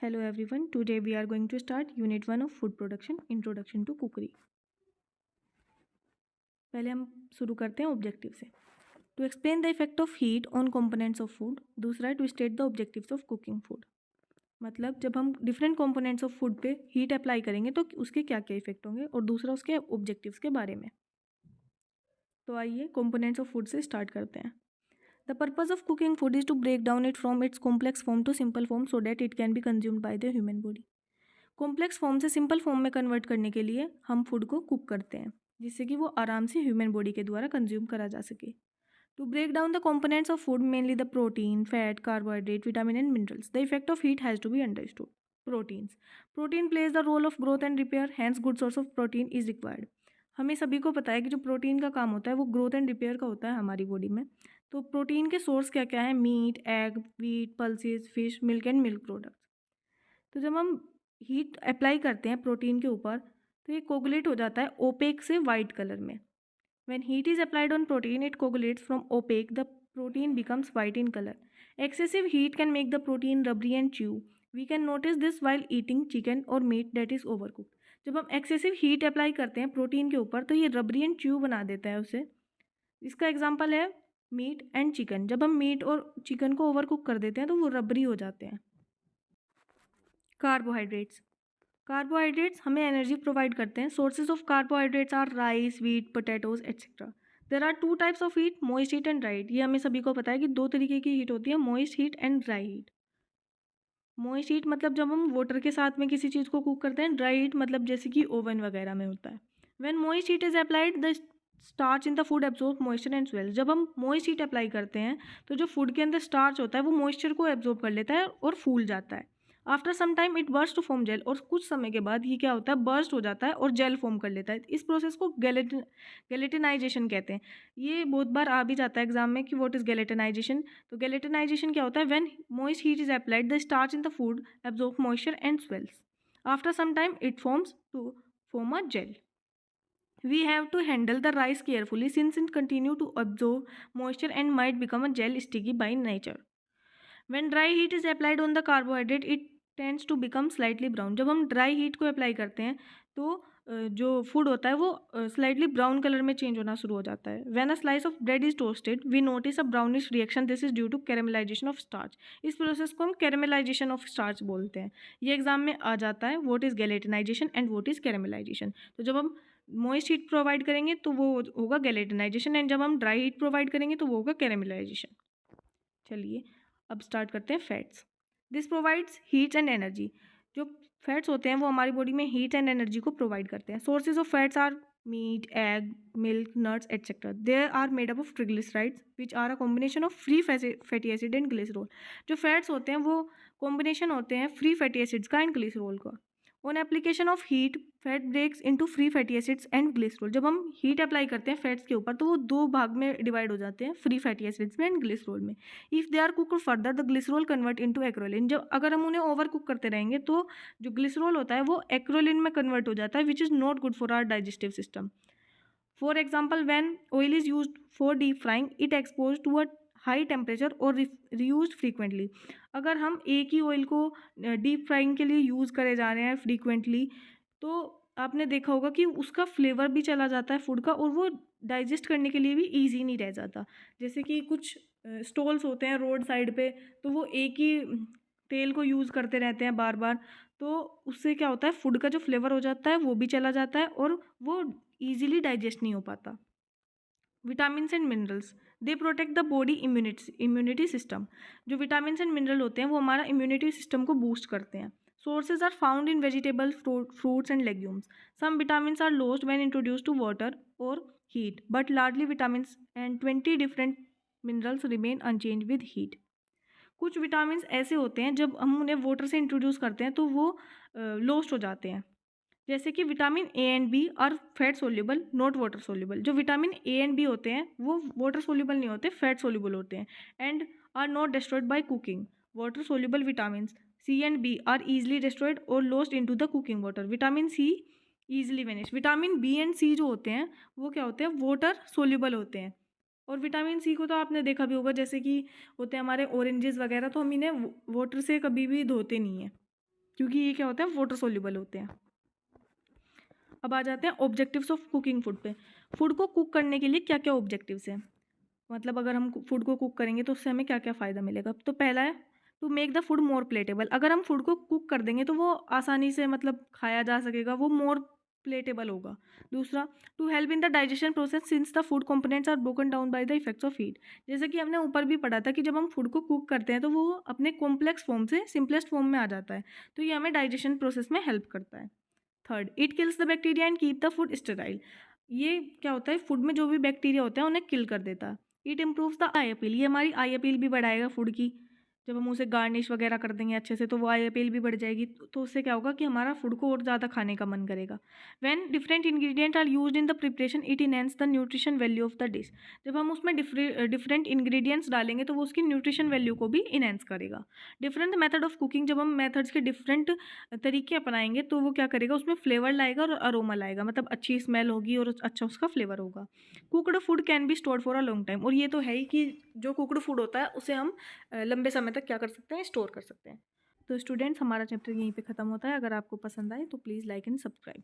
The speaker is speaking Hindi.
Hello everyone, today we are going to start Unit 1 of Food Production, Introduction to Cookery. पहले हम शुरू करते हैं ऑब्जेक्टिव से. To explain the effect of heat on components of food. दूसरा है to state the objectives of cooking food. मतलब जब हम डिफरेंट कंपोनेंट्स ऑफ फूड पे हीट अप्लाई करेंगे तो उसके क्या क्या इफेक्ट होंगे, और दूसरा उसके ऑब्जेक्टिव्स के बारे में. तो आइए कंपोनेंट्स ऑफ फूड से स्टार्ट करते हैं. The purpose of cooking food is to break down it from its complex form to simple form so that it can be consumed by the human body. Complex form से सिंपल फॉर्म में कन्वर्ट करने के लिए हम फूड को कुक करते हैं, जिससे कि वो आराम से ह्यूमन बॉडी के द्वारा कंज्यूम करा जा सके. To break down the components of food, mainly the protein, fat, carbohydrate, vitamin and minerals, the effect of heat has to be understood. Proteins. Protein plays the role of growth and repair, hence good source of protein is required. हमें सभी को पता है कि जो प्रोटीन का काम होता है वो ग्रोथ एंड रिपेयर का होता है हमारी बॉडी में. तो प्रोटीन के सोर्स क्या क्या है? Meat, egg, wheat, pulses, fish, milk and milk products. तो जब हम हीट अप्लाई करते हैं प्रोटीन के ऊपर तो ये कोगुलेट हो जाता है ओपेक से वाइट कलर में. When heat is applied on protein it coagulates from opaque, the protein becomes white in colour. Excessive heat can make the protein rubbery and chew. We can notice this while eating chicken और मीट दैट इज ओवरकुक्ड. जब हम एक्सेसिव हीट अप्लाई करते हैं प्रोटीन के ऊपर तो ये रबरी एंड च्यू बना देता है उसे. इसका एग्जाम्पल है मीट एंड चिकन. जब हम मीट और चिकन को ओवरकुक कर देते हैं तो वो रबरी हो जाते हैं. कार्बोहाइड्रेट्स. कार्बोहाइड्रेट्स हमें एनर्जी प्रोवाइड करते हैं. Sources of carbohydrates are rice, wheat, potatoes etcetera. There are two types of heat, moist heat and dry heat. ये हमें सभी को पता है कि दो तरीके की हीट होती है, moist heat and dry heat. Moist heat मतलब जब हम वाटर के साथ में किसी चीज़ को कुक करते हैं. ड्राई हीट मतलब जैसे कि ओवन वगैरह में होता है. When moist heat is applied the starch in the food absorb moisture and swell. जब हम मॉइस्ट हीट अप्लाई करते हैं तो जो फूड के अंदर स्टार्च होता है वो मॉइस्चर को एब्जॉर्ब कर लेता है और फूल जाता है. After some time it burst to form gel. और कुछ समय के बाद ये क्या होता है, बर्स्ट हो जाता है और जेल फॉर्म कर लेता है. इस प्रोसेस को गैलेटिनाइजेशन कहते हैं. ये बहुत बार आ भी जाता है एग्जाम में कि व्हाट इज गैलेटिनाइजेशन. तो गैलेटिनाइजेशन क्या होता है? When moist heat is applied the starch in the food absorb moisture and swells. After some time it forms to form a gel. We have to handle the rice carefully since it continue to absorb moisture and might become a gel sticky by nature. When dry heat is applied on the carbohydrate, it tends to become slightly brown. जब हम ड्राई हीट को अप्लाई करते हैं तो जो फूड होता है वो स्लाइटली ब्राउन कलर में चेंज होना शुरू हो जाता है. When a slice of bread is toasted, we notice a brownish reaction. This is due to caramelization of starch. इस प्रोसेस को हम caramelization of starch बोलते हैं. ये एग्जाम में आ जाता है what is gelatinization and what is caramelization. तो जब हम मॉइस्ट हीट प्रोवाइड करेंगे तो वो होगा गैलेटिनाइजेशन, एंड जब हम ड्राई हीट प्रोवाइड करेंगे तो वो होगा कैरेमलाइजेशन. चलिए अब स्टार्ट करते हैं fats. This provides heat and energy. जो फैट्स होते हैं वो हमारी बॉडी में हीट एंड एनर्जी को प्रोवाइड करते हैं. Sources of fats are meat, egg, milk, nuts etcetera. They are made up of triglycerides which are a combination of free fatty acid and glycerol. जो फैट्स होते हैं वो कॉम्बिनेशन होते हैं फ्री फैटी एसिड्स का एंड ग्लिसरॉल का. On application of heat fat breaks into free fatty acids and glycerol. जब हम हीट अप्लाई करते हैं फैट्स के ऊपर तो वो दो भाग में डिवाइड हो जाते हैं, फ्री फैटी एसिड्स में एंड ग्लिसरॉल में. If they are cooked further the glycerol convert into acrolein. जब अगर हम उन्हें ओवर कुक करते रहेंगे तो जो ग्लिसरॉल होता है वो एक्रोलिन में कन्वर्ट हो जाता है, which is not good for our digestive system. For example, when oil is used for deep frying it expose to a high temperature और रीयूज फ्रीक्वेंटली. अगर हम एक ही ऑयल को डीप फ्राइंग के लिए यूज़ करे जा रहे हैं फ्रीक्वेंटली तो आपने देखा होगा कि उसका फ्लेवर भी चला जाता है फूड का और वो डाइजेस्ट करने के लिए भी ईजी नहीं रह जाता. जैसे कि कुछ स्टॉल्स होते हैं रोड साइड पे तो वो एक ही तेल को यूज़ करते रहते हैं बार बार, तो उससे क्या होता है फूड का जो फ्लेवर हो जाता है वो भी चला जाता है और वो ईजिली डाइजेस्ट नहीं हो पाता. Vitamins and minerals, they protect the body immunity system. जो विटामिन्स एंड मिनरल होते हैं वो हमारा इम्यूनिटी सिस्टम को बूस्ट करते हैं. Sources are found in vegetables, fruits and legumes. Some vitamins are lost when introduce to water और heat, but largely vitamins and 20 different minerals remain unchange with heat. कुछ विटामिन्स ऐसे होते हैं जब हम उन्हें वाटर से इंट्रोड्यूस करते हैं तो वो लॉस्ट हो जाते हैं. जैसे कि vitamin A and B are fat soluble not water soluble. जो विटामिन ए एंड बी होते हैं वो वाटर सोल्यूबल नहीं होते, फैट सोल्यूबल होते हैं and are not destroyed by cooking. Water soluble vitamin C and B are easily destroyed और lost into the cooking water. Vitamin C easily vanish. Vitamin B and C जो होते हैं वो क्या होते हैं, वाटर सोल्यूबल होते हैं. और विटामिन सी को तो आपने देखा भी होगा, जैसे कि होते हैं हमारे ऑरेंजेस वगैरह, तो हम इन्हें वाटर से कभी भी धोते नहीं हैं. क्योंकि ये क्या होता है, वाटर सोल्यूबल होते हैं। अब आ जाते हैं ऑब्जेक्टिव्स ऑफ कुकिंग फूड पे। फूड को कुक करने के लिए क्या क्या ऑब्जेक्टिव्स हैं, मतलब अगर हम फूड को कुक करेंगे तो उससे हमें क्या क्या फ़ायदा मिलेगा। तो पहला है to make the food more palatable. अगर हम फूड को कुक कर देंगे तो वो आसानी से मतलब खाया जा सकेगा, वो मोर प्लेटेबल होगा। दूसरा, to help in the digestion process since the food components are broken down by the effects of heat. जैसे कि हमने ऊपर भी पढ़ा था कि जब हम फूड को कुक करते हैं तो वो अपने कॉम्प्लेक्स फॉर्म से सिंपलेस्ट फॉर्म में आ जाता है, तो ये हमें डाइजेशन प्रोसेस में हेल्प करता है। Third, it kills the bacteria and keep the food sterile. ये क्या होता है, फूड में जो भी बैक्टीरिया होते हैं उन्हें किल कर देता है। It improves the I appeal, ये हमारी आई अपील भी बढ़ाएगा फूड की। जब हम उसे गार्निश वगैरह कर देंगे अच्छे से तो वो आई अपील भी बढ़ जाएगी, तो उससे क्या होगा कि हमारा फूड को और ज़्यादा खाने का मन करेगा। When different ingredient are used in the preparation it enhance the nutrition value of the dish. जब हम उसमें डिफरेंट इंग्रेडिएंट्स डालेंगे तो वो उसकी न्यूट्रिशन वैल्यू को भी इनहेंस करेगा। डिफरेंट मेथड ऑफ कुकिंग, जब हम मेथड्स के डिफरेंट तरीके अपनाएंगे तो वो क्या करेगा, उसमें फ्लेवर लाएगा और अरोमा लाएगा, मतलब अच्छी स्मेल होगी और अच्छा उसका फ्लेवर होगा। Cooked food can be stored for a long time, और ये तो है ही कि जो कुकड फूड होता है उसे हम लंबे समय तक क्या कर सकते हैं, स्टोर कर सकते हैं। तो स्टूडेंट्स, हमारा चैप्टर यहीं पे ख़त्म होता है। अगर आपको पसंद आए तो प्लीज़ लाइक एंड सब्सक्राइब।